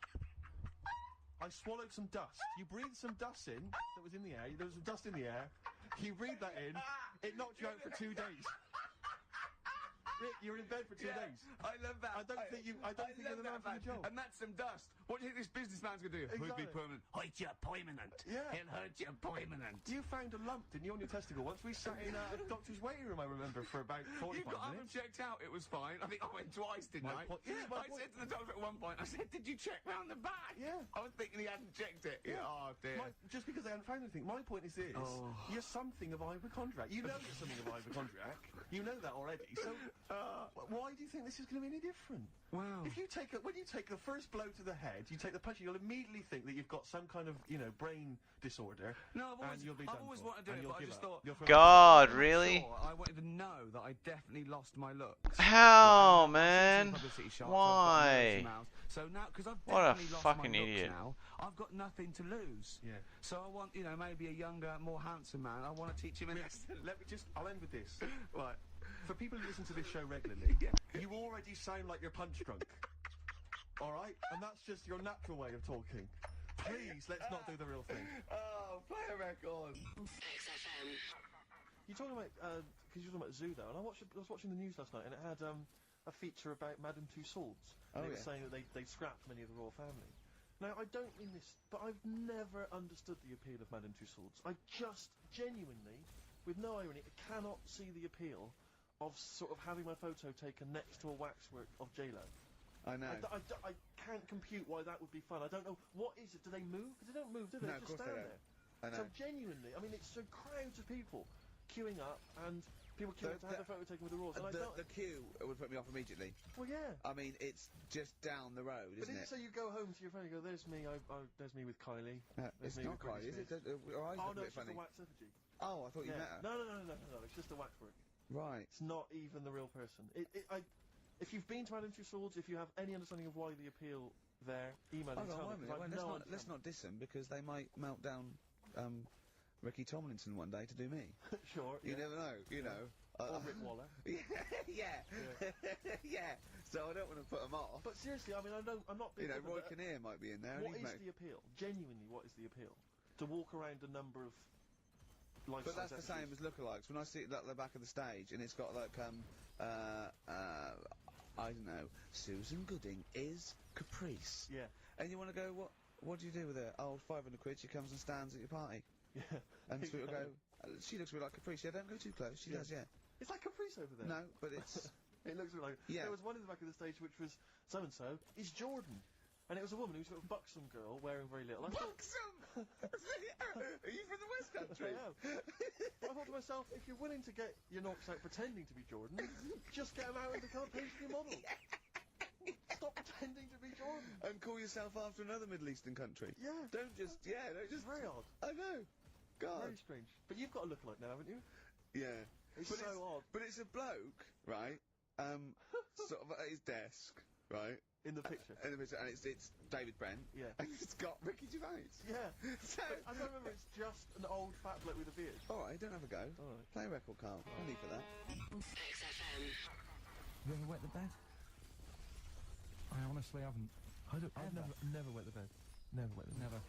[SPEAKER 2] I swallowed some dust. You breathed some dust in that was in the air. There was some dust in the air. You breathed that in. It knocked you out for 2 days. Rick, you were in bed for 2 days.
[SPEAKER 7] I love that.
[SPEAKER 2] I don't think you're the man for the job.
[SPEAKER 7] And that's some dust. What do you think this businessman's going to do? He'll be
[SPEAKER 2] Exactly.
[SPEAKER 7] permanent. Hurt you permanent.
[SPEAKER 2] Yeah.
[SPEAKER 7] He'll hurt you permanent.
[SPEAKER 2] You found a lump, didn't you, on your testicle? Once we sat in a doctor's waiting room, I remember, for about 45
[SPEAKER 7] You've got to have them
[SPEAKER 2] minutes.
[SPEAKER 7] checked out. It was fine. I think I went twice, didn't
[SPEAKER 2] My
[SPEAKER 7] I?
[SPEAKER 2] point- yeah, my
[SPEAKER 7] I
[SPEAKER 2] point-
[SPEAKER 7] said to the doctor at one point, I said, did you check round the back?
[SPEAKER 2] Yeah.
[SPEAKER 7] I was thinking he hadn't checked it. Yeah. Oh, dear.
[SPEAKER 2] Just because they hadn't found anything. My point is this.
[SPEAKER 7] Oh.
[SPEAKER 2] You're something of hypochondriac. You know you're something of hypochondriac. You know that already. So why do you think this is going to be any different?
[SPEAKER 7] Wow.
[SPEAKER 2] If you take when you take the first blow to the head, you take the punch, you'll immediately think that you've got some kind of, brain disorder.
[SPEAKER 7] No,
[SPEAKER 2] and you'll be
[SPEAKER 7] I've
[SPEAKER 2] done
[SPEAKER 7] always
[SPEAKER 2] for,
[SPEAKER 7] wanted to do
[SPEAKER 2] and
[SPEAKER 7] it,
[SPEAKER 2] you'll
[SPEAKER 7] but I
[SPEAKER 2] give
[SPEAKER 7] just
[SPEAKER 2] up.
[SPEAKER 7] thought...
[SPEAKER 2] You'll throw
[SPEAKER 8] God,
[SPEAKER 7] I'm not
[SPEAKER 8] really?
[SPEAKER 7] sure. I wanted to know that I definitely lost my looks.
[SPEAKER 8] How,
[SPEAKER 7] I've seen
[SPEAKER 8] man?
[SPEAKER 7] some publicity shots,
[SPEAKER 8] Why?
[SPEAKER 7] I've got nose to mouth. So now, because I've
[SPEAKER 8] What a
[SPEAKER 7] definitely lost
[SPEAKER 8] fucking
[SPEAKER 7] my looks
[SPEAKER 8] idiot.
[SPEAKER 7] now, I've got nothing to lose.
[SPEAKER 2] Yeah.
[SPEAKER 7] So I want, maybe a younger, more handsome man. I want to teach him a lesson.
[SPEAKER 2] I'll end with this.
[SPEAKER 7] Right.
[SPEAKER 2] For people who listen to this show regularly,
[SPEAKER 7] Yeah.
[SPEAKER 2] you already sound like you're punch drunk. All right? And that's just your natural way of talking. Please, let's not do the real thing.
[SPEAKER 7] Oh, play a record.
[SPEAKER 1] XFM.
[SPEAKER 2] You're talking about, because you're talking about Zoo, though, and I was watching the news last night, and it had a feature about Madame Tussauds. And it was saying that they scrapped many of the royal family. Now, I don't mean this, but I've never understood the appeal of Madame Tussauds. I just genuinely, with no irony, cannot see the appeal of sort of having my photo taken next to a waxwork of J-Lo.
[SPEAKER 7] I know.
[SPEAKER 2] I can't compute why that would be fun. I don't know. What is it? Do they move? Because they don't move, do they?
[SPEAKER 7] No,
[SPEAKER 2] They
[SPEAKER 7] of
[SPEAKER 2] just
[SPEAKER 7] course they
[SPEAKER 2] stand
[SPEAKER 7] don't.
[SPEAKER 2] there.
[SPEAKER 7] I know.
[SPEAKER 2] So genuinely, I mean, it's so crowds of people queuing up and people queuing up to have their photo taken with the royals. And I don't...
[SPEAKER 7] The queue would put me off immediately.
[SPEAKER 2] Well, yeah.
[SPEAKER 7] I mean, it's just down the road,
[SPEAKER 2] But
[SPEAKER 7] isn't
[SPEAKER 2] is it
[SPEAKER 7] it?
[SPEAKER 2] so you go home to your friend and go, there's me, there's me with Kylie.
[SPEAKER 7] It's
[SPEAKER 2] me
[SPEAKER 7] not
[SPEAKER 2] with
[SPEAKER 7] quite, is
[SPEAKER 2] Britney
[SPEAKER 7] it?
[SPEAKER 2] Spears.
[SPEAKER 7] Our eyes
[SPEAKER 2] Oh, no,
[SPEAKER 7] look a bit
[SPEAKER 2] it's just
[SPEAKER 7] funny.
[SPEAKER 2] a wax effigy.
[SPEAKER 7] Oh, I thought you
[SPEAKER 2] Yeah.
[SPEAKER 7] met her.
[SPEAKER 2] No, it's just a waxwork.
[SPEAKER 7] Right.
[SPEAKER 2] It's not even the real person. If you've been to Madame Tussauds, if you have any understanding of why the appeal there, email and
[SPEAKER 7] Hold
[SPEAKER 2] tell
[SPEAKER 7] on,
[SPEAKER 2] me.
[SPEAKER 7] wait a
[SPEAKER 2] 'cause
[SPEAKER 7] minute.
[SPEAKER 2] I've no
[SPEAKER 7] Let's not diss them because they might melt down Ricky Tomlinson one day to do me.
[SPEAKER 2] Sure.
[SPEAKER 7] You
[SPEAKER 2] yeah.
[SPEAKER 7] never know, you know.
[SPEAKER 2] Or Rick Waller.
[SPEAKER 7] Yeah. Yeah. So I don't want to put them off.
[SPEAKER 2] But seriously, I mean, I'm not being...
[SPEAKER 7] Roy Kinnear might be in there.
[SPEAKER 2] What
[SPEAKER 7] and
[SPEAKER 2] is the appeal? Genuinely, what is the appeal? To walk around a number of life-size
[SPEAKER 7] But that's the same as lookalikes. When I see it at the back of the stage and it's got like I don't know, Susan Gooding is Caprice.
[SPEAKER 2] Yeah.
[SPEAKER 7] And you want to go, what do you do with her? Oh, 500 quid, she comes and stands at your party.
[SPEAKER 2] Yeah.
[SPEAKER 7] And so you'll go, she looks a bit like Caprice. Yeah, don't go too close. She does, yeah.
[SPEAKER 2] It's like Caprice over there.
[SPEAKER 7] No, but it's...
[SPEAKER 2] It looks a bit like...
[SPEAKER 7] Yeah.
[SPEAKER 2] There was one in the back of the stage which was so-and-so is Jordan. And it was a woman who was sort of buxom girl wearing very little. I thought,
[SPEAKER 7] Buxom! Are you from the West Country?
[SPEAKER 2] I am. But I thought to myself, if you're willing to get your knocks out pretending to be Jordan, just get them out and become a pastry model. Stop pretending to be Jordan.
[SPEAKER 7] And call yourself after another Middle Eastern country.
[SPEAKER 2] Yeah.
[SPEAKER 7] Don't just... Yeah, don't
[SPEAKER 2] It's
[SPEAKER 7] just...
[SPEAKER 2] very odd.
[SPEAKER 7] I know. God.
[SPEAKER 2] Very strange. But you've got a lookalike now, haven't you?
[SPEAKER 7] Yeah.
[SPEAKER 2] It's
[SPEAKER 7] But
[SPEAKER 2] so odd.
[SPEAKER 7] But it's a bloke, right? Sort of at his desk, right?
[SPEAKER 2] In the picture.
[SPEAKER 7] And it's David Brent.
[SPEAKER 2] Yeah.
[SPEAKER 7] And it's got Ricky Gervais.
[SPEAKER 2] Yeah.
[SPEAKER 7] So...
[SPEAKER 2] But I don't remember, it's just an old fat bloke with a beard.
[SPEAKER 7] Alright, don't have a go.
[SPEAKER 2] Alright.
[SPEAKER 7] Play a record, Carl. No need for that.
[SPEAKER 1] XFM.
[SPEAKER 3] You ever wet the bed?
[SPEAKER 4] I honestly haven't.
[SPEAKER 2] I've never wet the bed. Never wet the bed.
[SPEAKER 4] Never.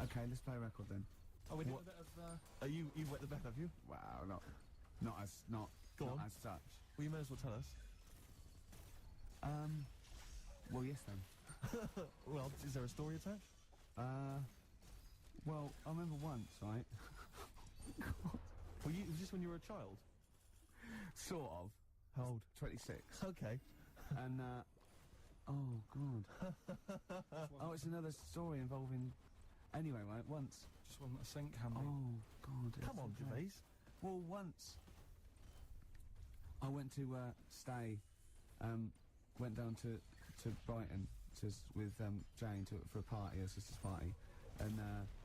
[SPEAKER 3] Okay, let's play a record then.
[SPEAKER 4] Oh, we did
[SPEAKER 2] What?
[SPEAKER 4] a bit of...
[SPEAKER 2] You've wet the bed, have you?
[SPEAKER 3] Wow, not
[SPEAKER 2] Go on.
[SPEAKER 3] as such.
[SPEAKER 2] Well, you may as well tell us.
[SPEAKER 3] Well, yes then.
[SPEAKER 2] Well, is there a story attached?
[SPEAKER 3] Well, I remember once, right?
[SPEAKER 2] Was this when you were a child?
[SPEAKER 3] Sort of.
[SPEAKER 2] How old?
[SPEAKER 3] 26.
[SPEAKER 2] Okay.
[SPEAKER 3] And, oh, God. Oh, it's another story involving... Anyway, right, once...
[SPEAKER 4] Just wasn't a sink handy.
[SPEAKER 3] Oh, God.
[SPEAKER 2] Come on, Gervais.
[SPEAKER 3] Well, once... I went to, stay... went down to Brighton with Jane for a party, a sister's party, and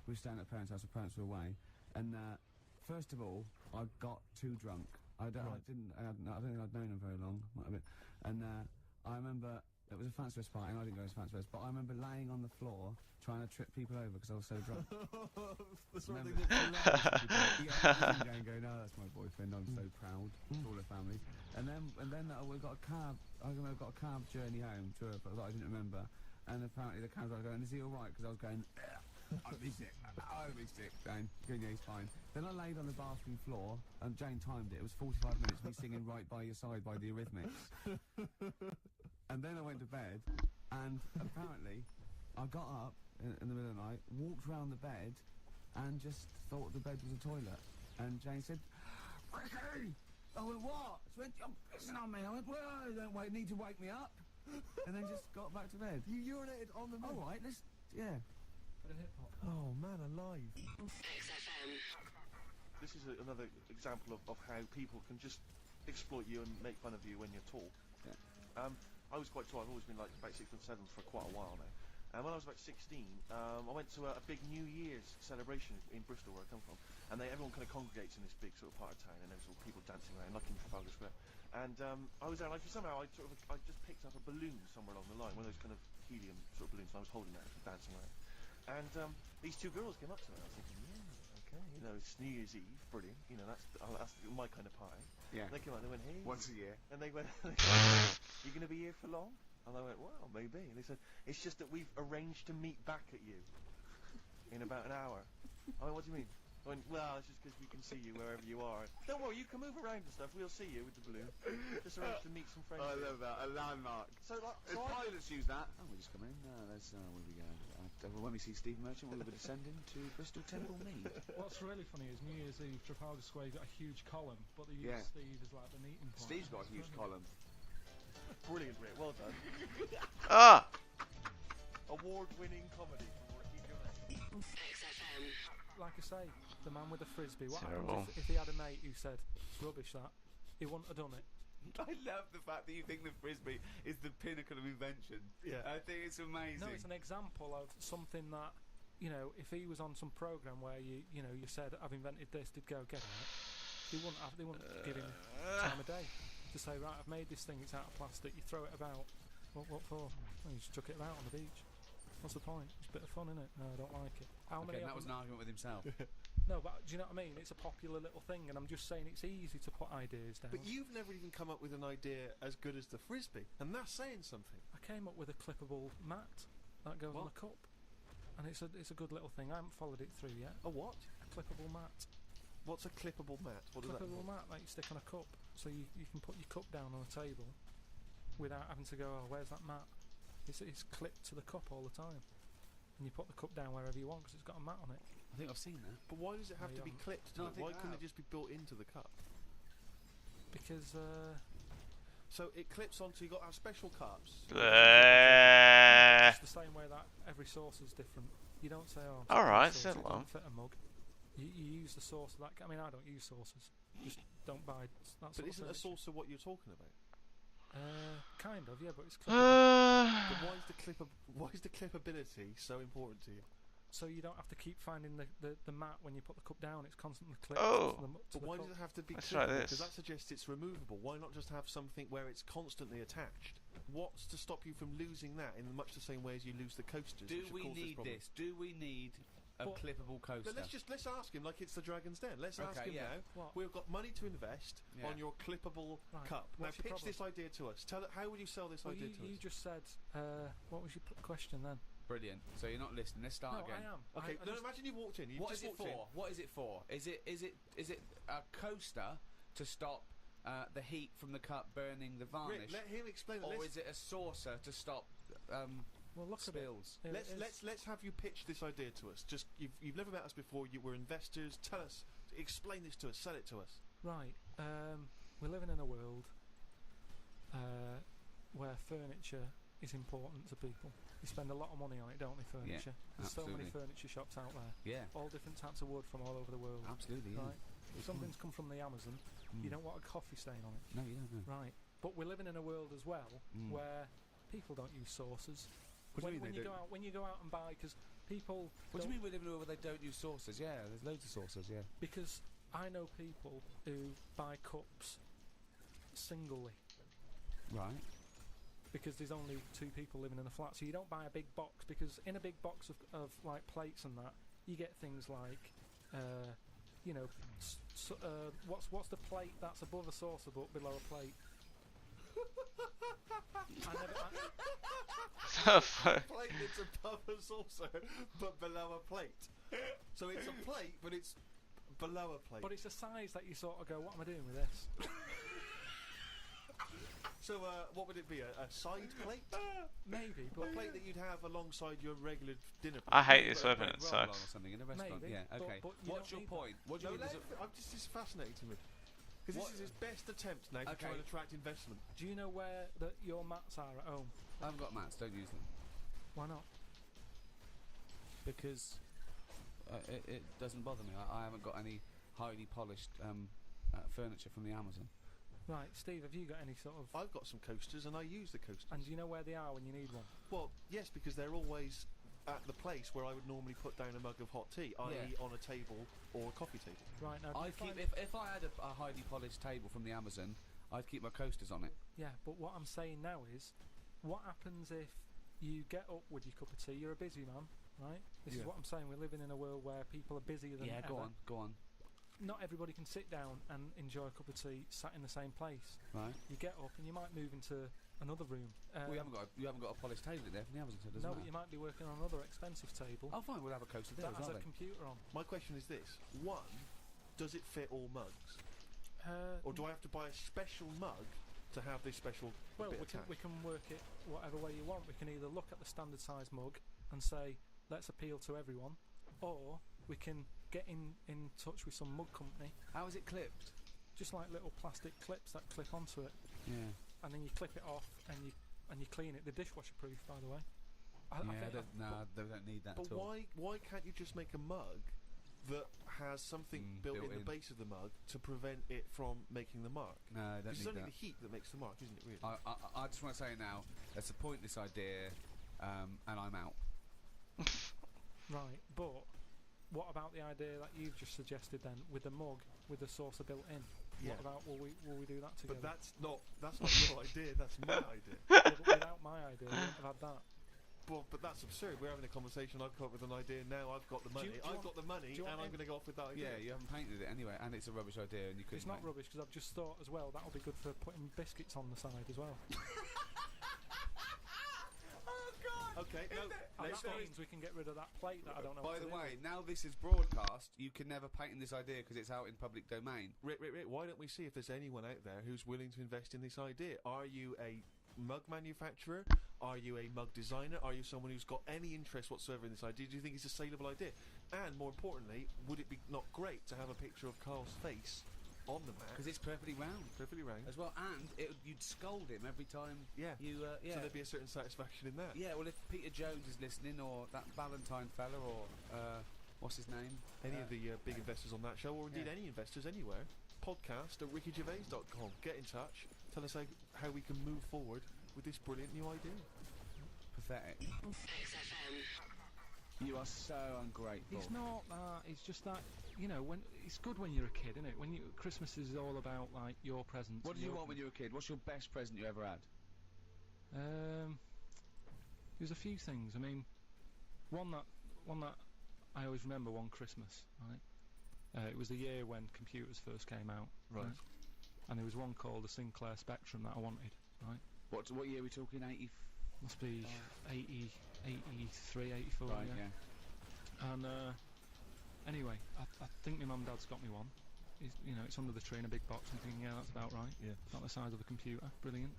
[SPEAKER 3] we were staying at her parents' house. Her parents were away, and first of all, I got too drunk. I don't think I'd known her very long, might have been. And I remember It was a Fancy Fest party, and I didn't go to Fancy Fest, but I remember laying on the floor trying to trip people over because I was so drunk.
[SPEAKER 2] The sort of
[SPEAKER 3] Remember-
[SPEAKER 2] thing that's
[SPEAKER 3] going, no, that's my boyfriend. I'm so proud. All the family. And then we got a cab. I remember I got a cab journey home to that I didn't remember. And apparently the cab driver going, is he all right? Because I was going, I'll be sick. I'll be sick. Jane, good, yeah, he's fine. Then I laid on the bathroom floor, and Jane timed it. It was 45 minutes. Me singing Right By Your Side by the Eurythmics. And then I went to bed, and apparently I got up in the middle of the night, walked round the bed, and just thought the bed was a toilet. And Jane said, Ricky! I went, what? She went, you're pissing on me. I went, well, don't need to wake me up. And then just got back to bed.
[SPEAKER 2] You urinated on the bed?
[SPEAKER 3] All right, let's, yeah.
[SPEAKER 2] Oh, man, alive.
[SPEAKER 1] XFM.
[SPEAKER 6] This is another example of how people can just exploit you and make fun of you when you're tall.
[SPEAKER 3] Yeah.
[SPEAKER 6] I was quite tall. I've always been like about 6'7" for quite a while now. And when I was about 16, I went to a big New Year's celebration in Bristol, where I come from. And everyone kind of congregates in this big sort of part of town, and there's all people dancing around, like in Trafalgar Square. And I was there, like somehow I just picked up a balloon somewhere along the line, one of those kind of helium sort of balloons, and I was holding that, dancing around. And these two girls came up to me, and I was thinking, yeah, okay, you know, it's New Year's Eve, brilliant, you know, that's my kind of party.
[SPEAKER 7] Yeah.
[SPEAKER 6] And they came out, they went, hey.
[SPEAKER 7] Once a year.
[SPEAKER 6] And they went, you going to be here for long? And I went, well, maybe. And they said, it's just that we've arranged to meet back at you in about an hour. I went, what do you mean? I went, well, it's just because we can see you wherever you are. Don't worry, you can move around and stuff. We'll see you with the balloon. Just arrange to meet some friends.
[SPEAKER 7] I
[SPEAKER 6] here."
[SPEAKER 7] love that. A landmark.
[SPEAKER 6] So, like,
[SPEAKER 7] If pilots use that. Oh, we just come in. Let's where we go. When we see Steve Merchant, we'll be descending to Bristol Temple Mead.
[SPEAKER 4] What's really funny is New Year's Eve, Trafalgar Square got a huge column, but they use
[SPEAKER 7] Yeah.
[SPEAKER 4] Steve as like the meeting point.
[SPEAKER 7] Steve's got a huge column.
[SPEAKER 6] brilliant, Rick. Well done.
[SPEAKER 8] Ah!
[SPEAKER 6] Award-winning comedy from Ricky Gervais.
[SPEAKER 1] XFM.
[SPEAKER 4] Like I say, the man with the frisbee. What
[SPEAKER 8] Terrible.
[SPEAKER 4] happens if he had a mate who said, "It's rubbish that," he wouldn't have done it.
[SPEAKER 7] I love the fact that you think the frisbee is the pinnacle of invention.
[SPEAKER 2] Yeah.
[SPEAKER 7] I think it's amazing.
[SPEAKER 4] No, it's an example of something that, you know, if he was on some program where you said, "I've invented this," they'd go get on it. They wouldn't give him time of day to say, "Right, I've made this thing. It's out of plastic. You throw it about. What for?" Well, you just chuck it about on the beach. What's the point? It's a bit of fun, isn't it? No, I don't like it. How
[SPEAKER 7] Okay,
[SPEAKER 4] many?
[SPEAKER 7] that
[SPEAKER 4] of
[SPEAKER 7] was
[SPEAKER 4] them-
[SPEAKER 7] an argument with himself.
[SPEAKER 4] No, but do you know what I mean? It's a popular little thing, and I'm just saying it's easy to put ideas down.
[SPEAKER 2] But you've never even come up with an idea as good as the frisbee, and that's saying something.
[SPEAKER 4] I came up with a clippable mat that goes on
[SPEAKER 2] What?
[SPEAKER 4] a cup, and it's a good little thing. I haven't followed it through yet.
[SPEAKER 2] A what?
[SPEAKER 4] A clippable mat.
[SPEAKER 2] What's a clippable mat? What does that
[SPEAKER 4] Clippable
[SPEAKER 2] mean?
[SPEAKER 4] mat that you stick on a cup, so you can put your cup down on a table without having to go, "Oh, where's that mat?" It's clipped to the cup all the time, and you put the cup down wherever you want because it's got a mat on it.
[SPEAKER 7] I think I've seen that.
[SPEAKER 2] But why does it have
[SPEAKER 4] No,
[SPEAKER 2] to be
[SPEAKER 4] you haven't.
[SPEAKER 2] clipped to
[SPEAKER 7] No, I
[SPEAKER 2] it?
[SPEAKER 7] think
[SPEAKER 2] Why
[SPEAKER 7] I
[SPEAKER 2] couldn't
[SPEAKER 7] have.
[SPEAKER 2] it just be built into the cup?
[SPEAKER 4] Because
[SPEAKER 2] So it clips onto, you got our special cups.
[SPEAKER 8] Bleh.
[SPEAKER 4] it's the same way that every sauce is different. You don't say, "Oh,
[SPEAKER 8] All right,
[SPEAKER 4] sauce,
[SPEAKER 8] settle
[SPEAKER 4] it doesn't
[SPEAKER 8] on.
[SPEAKER 4] fit a mug." You use the sauce of that. I mean, I don't use sauces. Just don't buy that sort
[SPEAKER 2] But
[SPEAKER 4] of
[SPEAKER 2] isn't a
[SPEAKER 4] furniture.
[SPEAKER 2] saucer what you're talking about?
[SPEAKER 4] Kind of, yeah, but it's clippable.
[SPEAKER 2] But why is the clippability so important to you?
[SPEAKER 4] So you don't have to keep finding the mat when you put the cup down. It's constantly clipped
[SPEAKER 8] Oh.
[SPEAKER 4] to the, to
[SPEAKER 2] But
[SPEAKER 4] the
[SPEAKER 2] why
[SPEAKER 4] cup.
[SPEAKER 2] does it have to be
[SPEAKER 8] Let's try
[SPEAKER 2] clippable?
[SPEAKER 8] this.
[SPEAKER 2] Because that suggests it's removable. Why not just have something where it's constantly attached? What's to stop you from losing that in much the same way as you lose the coasters?
[SPEAKER 7] Do
[SPEAKER 2] which have
[SPEAKER 7] we
[SPEAKER 2] caused
[SPEAKER 7] need
[SPEAKER 2] problem?
[SPEAKER 7] this? Do we need a
[SPEAKER 4] What?
[SPEAKER 7] clippable coaster?
[SPEAKER 2] But let's ask him like it's the Dragon's Den. Let's ask
[SPEAKER 7] Okay,
[SPEAKER 2] him
[SPEAKER 7] yeah.
[SPEAKER 2] now.
[SPEAKER 4] What?
[SPEAKER 2] We've got money to invest
[SPEAKER 7] Yeah.
[SPEAKER 2] on your clippable
[SPEAKER 4] Right.
[SPEAKER 2] cup.
[SPEAKER 4] What's
[SPEAKER 2] now
[SPEAKER 4] your
[SPEAKER 2] pitch this idea to us. Tell it. How would you sell this
[SPEAKER 4] Well,
[SPEAKER 2] idea
[SPEAKER 4] you,
[SPEAKER 2] to
[SPEAKER 4] you
[SPEAKER 2] us?
[SPEAKER 4] just said, what was your question then?
[SPEAKER 7] Brilliant. So you're not listening. Let's start
[SPEAKER 4] No,
[SPEAKER 7] again.
[SPEAKER 4] I am.
[SPEAKER 2] Okay,
[SPEAKER 4] I
[SPEAKER 2] no,
[SPEAKER 4] just-
[SPEAKER 2] imagine you walked in. You've
[SPEAKER 7] What
[SPEAKER 2] just
[SPEAKER 7] is it
[SPEAKER 2] walked
[SPEAKER 7] for? What is it for? Is it a coaster to stop the heat from the cup burning the
[SPEAKER 2] in.
[SPEAKER 7] varnish,
[SPEAKER 2] Rick, let him explain it.
[SPEAKER 7] or
[SPEAKER 2] Let's-
[SPEAKER 7] is it a saucer to stop
[SPEAKER 4] Well, look
[SPEAKER 7] spills?
[SPEAKER 4] at it. It is-
[SPEAKER 2] Let's have you pitch this idea to us. Just you've never met us before. We're investors. Tell us. Explain this to us. Sell it to us.
[SPEAKER 4] Right. We're living in a world where furniture is important to people. They spend a lot of money on it, don't they? Furniture. There's so many
[SPEAKER 7] absolutely.
[SPEAKER 4] furniture shops out there.
[SPEAKER 7] Yeah,
[SPEAKER 4] All different types of wood from all over the world.
[SPEAKER 7] absolutely. Yeah.
[SPEAKER 4] Right. If something's come from the Amazon, you don't want a coffee stain on it.
[SPEAKER 7] No, you don't know.
[SPEAKER 4] Right. But we're living in a world as well
[SPEAKER 7] Mm.
[SPEAKER 4] where people don't use saucers.
[SPEAKER 7] What do you mean
[SPEAKER 4] when
[SPEAKER 7] they
[SPEAKER 4] you
[SPEAKER 7] don't?
[SPEAKER 4] go out, when you go out and buy, because people.
[SPEAKER 7] What do
[SPEAKER 4] don't-
[SPEAKER 7] you mean we're living in a world where they don't use saucers? Yeah, there's loads of saucers. Yeah.
[SPEAKER 4] Because I know people who buy cups singly.
[SPEAKER 7] Right.
[SPEAKER 4] because there's only 2 people living in a flat, so you don't buy a big box, because in a big box of like plates and that, you get things like, you know, what's the plate that's above a saucer but below a plate?
[SPEAKER 2] Plate that's above a saucer but below a plate. So it's a plate, but it's below a plate.
[SPEAKER 4] But it's a size that you sort of go, what am I doing with this?
[SPEAKER 2] So, what would it be? A side plate?
[SPEAKER 4] Maybe,
[SPEAKER 2] A
[SPEAKER 4] but
[SPEAKER 2] plate that you'd have alongside your regular dinner plate.
[SPEAKER 8] I hate this weapon. It
[SPEAKER 7] Roll
[SPEAKER 8] sucks.
[SPEAKER 7] or something in a restaurant.
[SPEAKER 4] Maybe,
[SPEAKER 7] Yeah. Okay.
[SPEAKER 4] but you
[SPEAKER 7] What's
[SPEAKER 4] don't
[SPEAKER 7] your
[SPEAKER 4] need
[SPEAKER 7] point? What do you
[SPEAKER 2] No,
[SPEAKER 7] mean?
[SPEAKER 2] I'm just fascinating to me. Because
[SPEAKER 7] What-
[SPEAKER 2] this is his best attempt now to try
[SPEAKER 7] Okay.
[SPEAKER 2] and attract investment.
[SPEAKER 4] do you know where your mats are at home?
[SPEAKER 7] I haven't got mats. Don't use them
[SPEAKER 4] Why not?
[SPEAKER 7] because it doesn't bother me. I haven't got any highly polished furniture from the Amazon.
[SPEAKER 4] Right, Steve, have you got any sort of...
[SPEAKER 2] I've got some coasters and I use the coasters.
[SPEAKER 4] And do you know where they are when you need one?
[SPEAKER 2] Well, yes, because they're always at the place where I would normally put down a mug of hot tea, i.e. on a table or a coffee table.
[SPEAKER 4] Right, now, do
[SPEAKER 7] I
[SPEAKER 4] you
[SPEAKER 7] keep
[SPEAKER 4] find...
[SPEAKER 7] if I had a highly polished table from the Amazon, I'd keep my coasters on it.
[SPEAKER 4] Yeah, but what I'm saying now is, what happens if you get up with your cup of tea? You're a busy man, right? This is
[SPEAKER 2] Yeah.
[SPEAKER 4] what I'm saying. We're living in a world where people are busier than
[SPEAKER 7] Yeah,
[SPEAKER 4] ever.
[SPEAKER 7] go on.
[SPEAKER 4] Not everybody can sit down and enjoy a cup of tea sat in the same place.
[SPEAKER 7] Right.
[SPEAKER 4] You get up and you might move into another room.
[SPEAKER 7] Well, you haven't got a polished table in there from the Amazon, so it doesn't
[SPEAKER 4] No, but you
[SPEAKER 7] matter.
[SPEAKER 4] might be working on another expensive table
[SPEAKER 7] Oh, fine. We'll have a coaster there
[SPEAKER 4] that
[SPEAKER 7] as
[SPEAKER 4] has
[SPEAKER 7] well.
[SPEAKER 4] a computer on.
[SPEAKER 2] My question is this. One, does it fit all mugs? Or do I have to buy a special mug to have this special
[SPEAKER 4] Well,
[SPEAKER 2] bit
[SPEAKER 4] we
[SPEAKER 2] attached?
[SPEAKER 4] can work it whatever way you want. We can either look at the standard size mug and say, let's appeal to everyone, or we can get in touch with some mug company,
[SPEAKER 7] How is it clipped?
[SPEAKER 4] just like little plastic clips that clip onto it,
[SPEAKER 7] Yeah.
[SPEAKER 4] and then you clip it off and you clean it. They're dishwasher proof, by the way. I think
[SPEAKER 7] They don't need that
[SPEAKER 2] But
[SPEAKER 7] at all.
[SPEAKER 2] why can't you just make a mug that has something built in the base of the mug to prevent it from making the mark?
[SPEAKER 7] No, I don't
[SPEAKER 2] Because it's
[SPEAKER 7] need
[SPEAKER 2] only
[SPEAKER 7] that.
[SPEAKER 2] the heat that makes the mark, isn't it, really?
[SPEAKER 7] I just want to say now, that's a pointless idea, and I'm out.
[SPEAKER 4] Right, but what about the idea that you've just suggested then, with the mug with the saucer built in?
[SPEAKER 2] Yeah.
[SPEAKER 4] What about will we do that together?
[SPEAKER 2] But that's not your idea. That's my idea.
[SPEAKER 4] Yeah, but without my idea, we wouldn't have had that.
[SPEAKER 2] But that's absurd. We're having a conversation. I've come up with an idea. Now I've got the money.
[SPEAKER 4] do you
[SPEAKER 2] I've
[SPEAKER 4] want-
[SPEAKER 2] got the money,
[SPEAKER 4] do you
[SPEAKER 2] and
[SPEAKER 4] want
[SPEAKER 2] I'm going to go off with that idea.
[SPEAKER 7] Yeah, you haven't painted it anyway, and it's a rubbish idea, and you couldn't.
[SPEAKER 4] It's not
[SPEAKER 7] paint it.
[SPEAKER 4] rubbish, because I've just thought as well that'll be good for putting biscuits on the side as well.
[SPEAKER 2] Okay. No.
[SPEAKER 4] And
[SPEAKER 2] Let's
[SPEAKER 4] that
[SPEAKER 2] not.
[SPEAKER 4] means we can get rid of that plate that I don't know.
[SPEAKER 7] By
[SPEAKER 4] what
[SPEAKER 7] the
[SPEAKER 4] to do
[SPEAKER 7] way,
[SPEAKER 4] with.
[SPEAKER 7] now this is broadcast, you can never patent this idea because it's out in public domain.
[SPEAKER 2] Rick, why don't we see if there's anyone out there who's willing to invest in this idea? Are you a mug manufacturer? Are you a mug designer? Are you someone who's got any interest whatsoever in this idea? Do you think it's a saleable idea? And more importantly, would it be not great to have a picture of Carl's face on the mat?
[SPEAKER 7] Because it's perfectly round
[SPEAKER 2] Perfectly round.
[SPEAKER 7] as well, and you'd scold him every time.
[SPEAKER 2] Yeah.
[SPEAKER 7] You. Yeah.
[SPEAKER 2] So there'd be a certain satisfaction in that.
[SPEAKER 7] Yeah. Well, if Peter Jones is listening, or that Valentine fella, or what's his name?
[SPEAKER 2] Any of the big investors on that show, or indeed
[SPEAKER 7] Yeah.
[SPEAKER 2] any investors anywhere, podcast at rickygervais.com. Get in touch. Tell us how we can move forward with this brilliant new idea.
[SPEAKER 7] Pathetic.
[SPEAKER 1] XFM.
[SPEAKER 5] You are so ungrateful.
[SPEAKER 4] It's not that. It's just that, you know, when it's good when you're a kid, isn't it? When Christmas is all about like your presents.
[SPEAKER 5] What
[SPEAKER 4] and
[SPEAKER 5] did you
[SPEAKER 4] your
[SPEAKER 5] want when you were a kid? What's your best present you ever had?
[SPEAKER 4] There's a few things. I mean, one that I always remember one Christmas, right? It was the year when computers first came out,
[SPEAKER 2] Right.
[SPEAKER 4] And there was one called the Sinclair Spectrum that I wanted, right?
[SPEAKER 5] What year are we talking? 80?
[SPEAKER 4] Must be 80, 83, 84.
[SPEAKER 5] Right,
[SPEAKER 4] yeah. And anyway, I think my mum and dad's got me one. It's under the tree in a big box. I'm thinking, yeah, that's about right.
[SPEAKER 2] Yeah.
[SPEAKER 4] Not the size of a computer. Brilliant.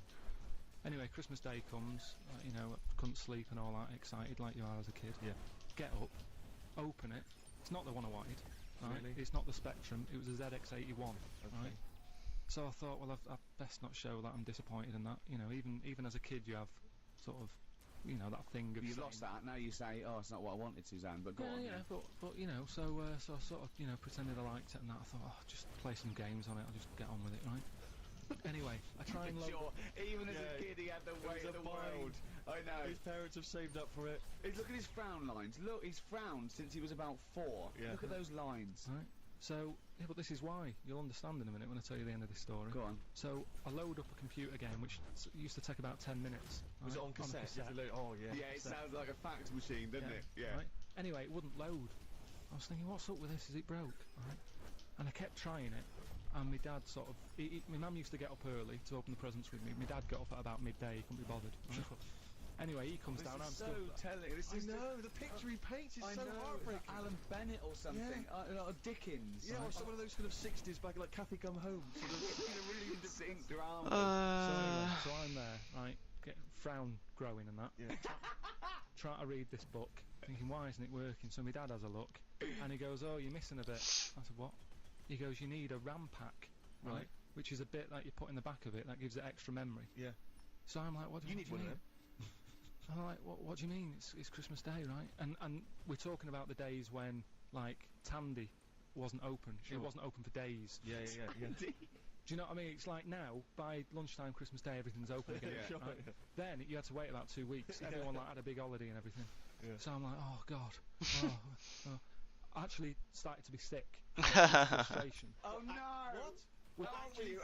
[SPEAKER 4] Anyway, Christmas Day comes. Couldn't sleep and all that. Excited like you are as a kid.
[SPEAKER 2] Yeah.
[SPEAKER 4] Get up, open it. It's not the one I wanted. Right?
[SPEAKER 2] Really?
[SPEAKER 4] It's not the Spectrum. It was a ZX81.
[SPEAKER 2] Okay.
[SPEAKER 4] Right. So I thought, well, I've best not show that I'm disappointed in that. Even as a kid, you have sort of, that thing of.
[SPEAKER 5] You've
[SPEAKER 4] saying-
[SPEAKER 5] lost that. Now you say, oh, it's not what I wanted, Suzanne, but go on.
[SPEAKER 4] yeah, but so I sort of pretended I liked it and that. I thought, just play some games on it. I'll just get on with it, right? Anyway, I try and load.
[SPEAKER 5] Sure, even as a
[SPEAKER 2] Yeah,
[SPEAKER 5] kid, he had the weight
[SPEAKER 2] was
[SPEAKER 5] of
[SPEAKER 2] a
[SPEAKER 5] the world. I know.
[SPEAKER 2] His parents have saved up for it.
[SPEAKER 5] Look at his frown lines. Look, he's frowned since he was about 4.
[SPEAKER 2] Yeah.
[SPEAKER 5] Look at those lines.
[SPEAKER 4] Right. So, yeah, but this is why. You'll understand in a minute when I tell you the end of this story.
[SPEAKER 7] Go on.
[SPEAKER 4] So, I load up a computer game, which used to take about 10 minutes.
[SPEAKER 6] Was it
[SPEAKER 4] right,
[SPEAKER 6] on cassette? You had to load- Oh, yeah.
[SPEAKER 7] Yeah, it sounds like a fax machine, doesn't it? Yeah.
[SPEAKER 4] Right? Anyway, it wouldn't load. I was thinking, what's up with this? Is it broke? Right? And I kept trying it, and my dad sort of... my mum used to get up early to open the presents with me. My dad got up at about midday, he couldn't be bothered. Right? Anyway, he comes down, I'm
[SPEAKER 7] so
[SPEAKER 4] still...
[SPEAKER 7] telling. This is
[SPEAKER 6] the picture he paints is
[SPEAKER 7] I
[SPEAKER 6] so
[SPEAKER 7] know,
[SPEAKER 6] heartbreaking.
[SPEAKER 7] Alan Bennett or something. Or Dickens.
[SPEAKER 6] Yeah, or some of those kind of 60s back, like Kathy Come Home. Sort of,
[SPEAKER 7] really distinct drama.
[SPEAKER 4] So I'm there, right, get frown growing and that.
[SPEAKER 6] Yeah.
[SPEAKER 4] Trying to read this book, thinking, why isn't it working? So my dad has a look, and he goes, oh, you're missing a bit. I said, what? He goes, you need a RAM pack, right? Which is a bit that you put in the back of it that gives it extra memory.
[SPEAKER 6] Yeah.
[SPEAKER 4] So I'm like, what do
[SPEAKER 6] You
[SPEAKER 4] you
[SPEAKER 6] need one of
[SPEAKER 4] mean? I'm like, what do you mean? It's Christmas Day, right? And we're talking about the days when, like, Tandy wasn't open.
[SPEAKER 6] Sure.
[SPEAKER 4] It wasn't open for days.
[SPEAKER 6] Yeah.
[SPEAKER 4] Do you know what I mean? It's like now, by lunchtime Christmas Day, everything's open again.
[SPEAKER 6] Yeah,
[SPEAKER 4] right?
[SPEAKER 6] yeah.
[SPEAKER 4] Then you had to wait about 2 weeks. Everyone like had a big holiday and everything.
[SPEAKER 6] Yeah.
[SPEAKER 4] So I'm like, oh god. I actually started to be sick. Frustration.
[SPEAKER 7] Oh no!
[SPEAKER 6] What?
[SPEAKER 7] How old were you?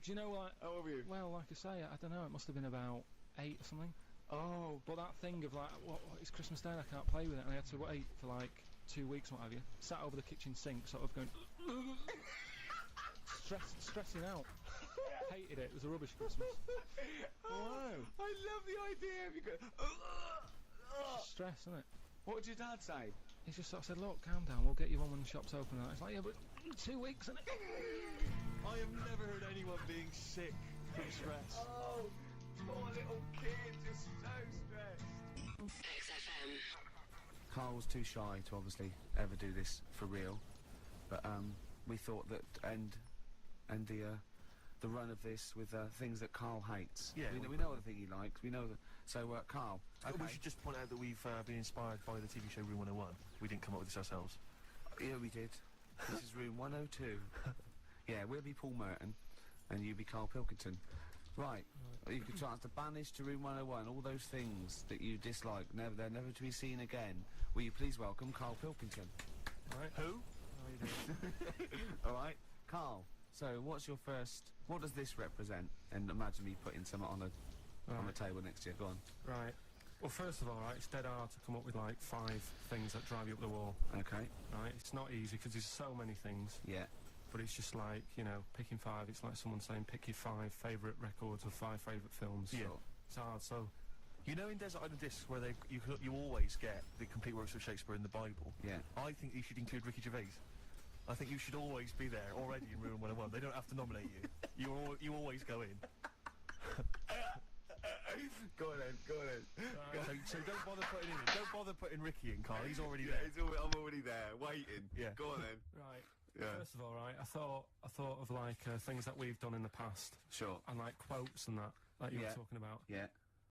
[SPEAKER 4] Do you know what?
[SPEAKER 7] How old were you?
[SPEAKER 4] Well, like I say, I don't know. It must have been about 8 or something.
[SPEAKER 7] Oh.
[SPEAKER 4] But that thing of like, what it's Christmas Day, I can't play with it, and I had to wait for like 2 weeks, what have you. Sat over the kitchen sink, sort of going, stressing out. Hated it. It was a rubbish Christmas.
[SPEAKER 7] Wow. I love the idea of you going.
[SPEAKER 4] Stress, isn't it?
[SPEAKER 7] What did your dad say?
[SPEAKER 4] He just sort of said, look, calm down, we'll get you one when the shop's open. And it's like, yeah, but 2 weeks, isn't it?
[SPEAKER 6] I have never heard anyone being sick from stress.
[SPEAKER 7] Oh, poor little kid, just so stressed.
[SPEAKER 1] XFM.
[SPEAKER 3] Carl was too shy to obviously ever do this for real, but we thought that and the run of this with things that Carl hates.
[SPEAKER 2] Yeah,
[SPEAKER 3] we know the thing he likes. We know that. So Carl,
[SPEAKER 2] We should just point out that we've been inspired by the TV show Room 101. We didn't come up with this ourselves.
[SPEAKER 3] yeah, we did. This is room 102. Yeah, we'll be Paul Merton, and you be Carl Pilkington. Right. You could chance to banish to room 101 all those things that you dislike. They're never to be seen again. Will you please welcome Carl Pilkington?
[SPEAKER 4] Right.
[SPEAKER 2] Who?
[SPEAKER 3] All right, Carl. So, what's your first? What does this represent? And imagine me putting some on the table next to you. Go on.
[SPEAKER 9] Right. Well, first of all, right, it's dead hard to come up with like 5 things that drive you up the wall.
[SPEAKER 3] Okay.
[SPEAKER 9] Right. It's not easy because there's so many things.
[SPEAKER 3] Yeah.
[SPEAKER 9] But it's just like, you know, picking 5. It's like someone saying pick your 5 favourite records or 5 favourite films.
[SPEAKER 2] Yeah.
[SPEAKER 9] It's hard. So.
[SPEAKER 2] You know, in Desert Island Discs, where you always get the complete works of Shakespeare in the Bible.
[SPEAKER 3] Yeah.
[SPEAKER 2] I think you should include Ricky Gervais. I think you should always be there already in Room 101. They don't have to nominate you. You always go in.
[SPEAKER 3] Go on then.
[SPEAKER 2] So don't bother putting in. Don't bother putting Ricky in, Carl. He's already there.
[SPEAKER 7] I'm already there, waiting.
[SPEAKER 2] Yeah.
[SPEAKER 7] Go on then.
[SPEAKER 9] Right.
[SPEAKER 7] Yeah.
[SPEAKER 9] First of all, right, I thought of like things that we've done in the past
[SPEAKER 3] Sure.
[SPEAKER 9] and like quotes and that you
[SPEAKER 3] Yeah.
[SPEAKER 9] were talking about.
[SPEAKER 3] Yeah.